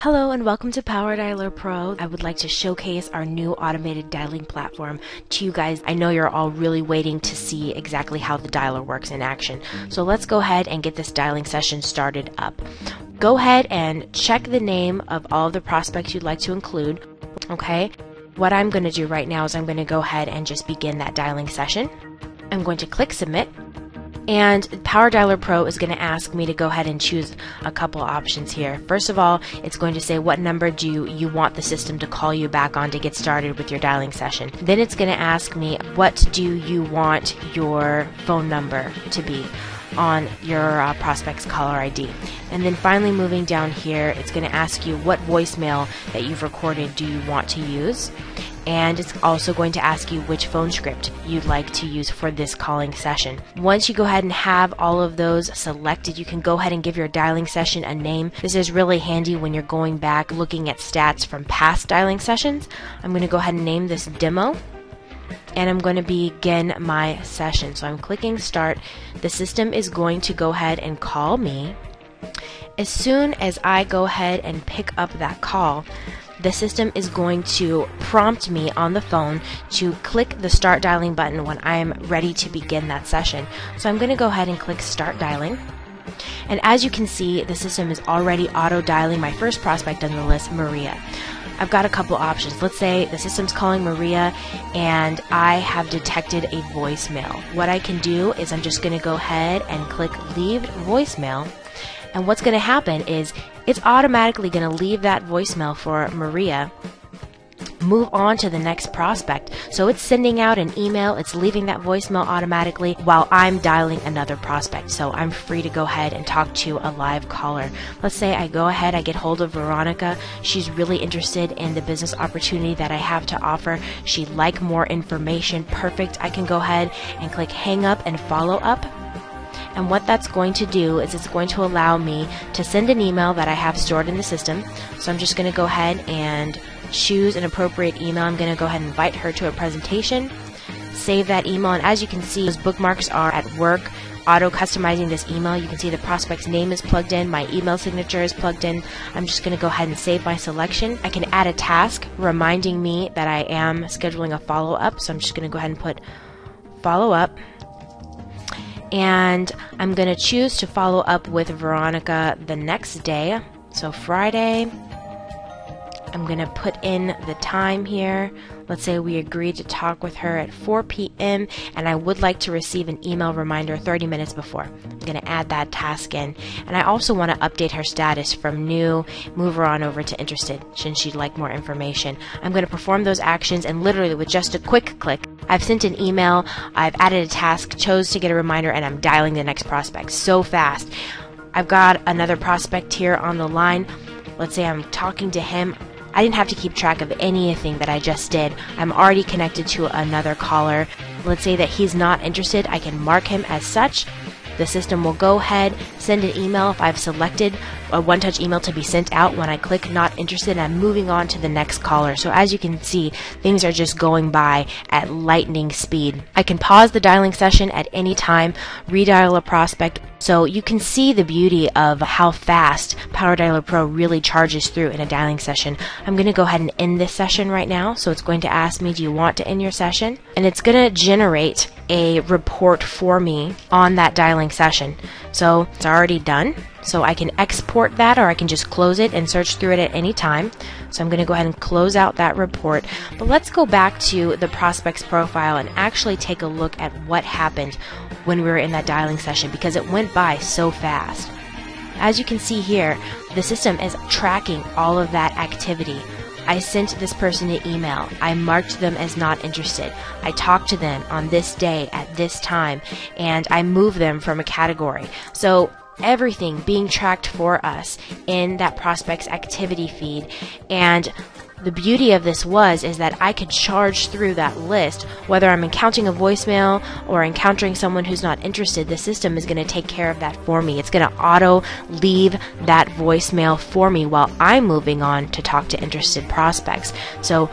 Hello and welcome to Power Dialer Pro. I would like to showcase our new automated dialing platform to you guys. I know you're all really waiting to see exactly how the dialer works in action. So let's go ahead and get this dialing session started up. Go ahead and check the name of all of the prospects you'd like to include. Okay, what I'm going to do right now is I'm going to go ahead and just begin that dialing session. I'm going to click submit. And Power Dialer Pro is going to ask me to go ahead and choose a couple options here. First of all, it's going to say what number do you want the system to call you back on to get started with your dialing session. Then it's going to ask me what do you want your phone number to be on your prospect's caller ID. And then finally moving down here, it's going to ask you what voicemail that you've recorded do you want to use. And it's also going to ask you which phone script you'd like to use for this calling session. Once you go ahead and have all of those selected, you can go ahead and give your dialing session a name. This is really handy when you're going back looking at stats from past dialing sessions. I'm going to go ahead and name this demo. And I'm going to begin my session. So I'm clicking start. The system is going to go ahead and call me. As soon as I go ahead and pick up that call, the system is going to prompt me on the phone to click the start dialing button when I am ready to begin that session. So I'm going to go ahead and click start dialing. And as you can see, the system is already auto dialing my first prospect on the list, Maria. I've got a couple options. Let's say the system's calling Maria and I have detected a voicemail. What I can do is I'm just going to go ahead and click leave voicemail. And what's going to happen is it's automatically going to leave that voicemail for Maria, move on to the next prospect. So it's sending out an email, it's leaving that voicemail automatically while I'm dialing another prospect. So I'm free to go ahead and talk to a live caller. Let's say I go ahead, I get hold of Veronica. She's really interested in the business opportunity that I have to offer. She'd like more information. Perfect. I can go ahead and click hang up and follow up. And what that's going to do is it's going to allow me to send an email that I have stored in the system. So I'm just going to go ahead and choose an appropriate email. I'm going to go ahead and invite her to a presentation, save that email, and as you can see, those bookmarks are at work auto customizing this email. You can see the prospect's name is plugged in, my email signature is plugged in. I'm just going to go ahead and save my selection. I can add a task reminding me that I am scheduling a follow-up, so I'm just going to go ahead and put follow-up. And I'm going to choose to follow up with Veronica the next day. So Friday, I'm going to put in the time here. Let's say we agreed to talk with her at 4 p.m. and I would like to receive an email reminder 30 minutes before. I'm going to add that task in. And I also want to update her status from new, move her on over to interested, since she'd like more information. I'm going to perform those actions, and literally with just a quick click, I've sent an email, I've added a task, chose to get a reminder, and I'm dialing the next prospect so fast. I've got another prospect here on the line. Let's say I'm talking to him. I didn't have to keep track of anything that I just did. I'm already connected to another caller. Let's say that he's not interested. I can mark him as such. The system will go ahead, send an email if I've selected a one-touch email to be sent out. When I click not interested, I'm moving on to the next caller. So as you can see, things are just going by at lightning speed. I can pause the dialing session at any time, redial a prospect. So you can see the beauty of how fast Power Dialer Pro really charges through in a dialing session. I'm going to go ahead and end this session right now. So it's going to ask me, do you want to end your session? And it's going to generate a report for me on that dialing session. So it's already done. So I can export that, or I can just close it and search through it at any time. So I'm going to go ahead and close out that report. But let's go back to the prospect's profile and actually take a look at what happened when we were in that dialing session, because it went by so fast. As you can see here, the system is tracking all of that activity. I sent this person an email. I marked them as not interested. I talked to them on this day at this time, and I moved them from a category. So everything being tracked for us in that prospect's activity feed. And the beauty of this is that I could charge through that list. Whether I'm encountering a voicemail or encountering someone who's not interested, the system is going to take care of that for me. It's going to auto leave that voicemail for me while I'm moving on to talk to interested prospects. So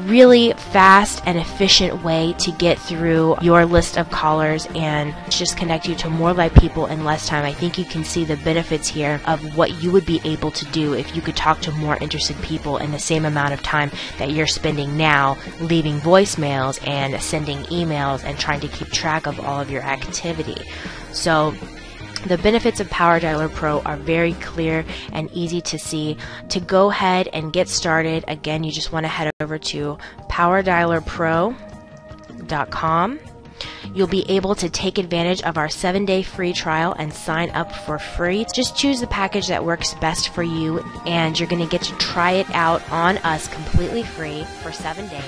really fast and efficient way to get through your list of callers and just connect you to more live people in less time. I think you can see the benefits here of what you would be able to do if you could talk to more interested people in the same amount of time that you're spending now leaving voicemails and sending emails and trying to keep track of all of your activity. So the benefits of PowerDialer Pro are very clear and easy to see. To go ahead and get started, again, you just want to head over to PowerDialerPro.com. You'll be able to take advantage of our 7-day free trial and sign up for free. Just choose the package that works best for you, and you're going to get to try it out on us completely free for 7 days.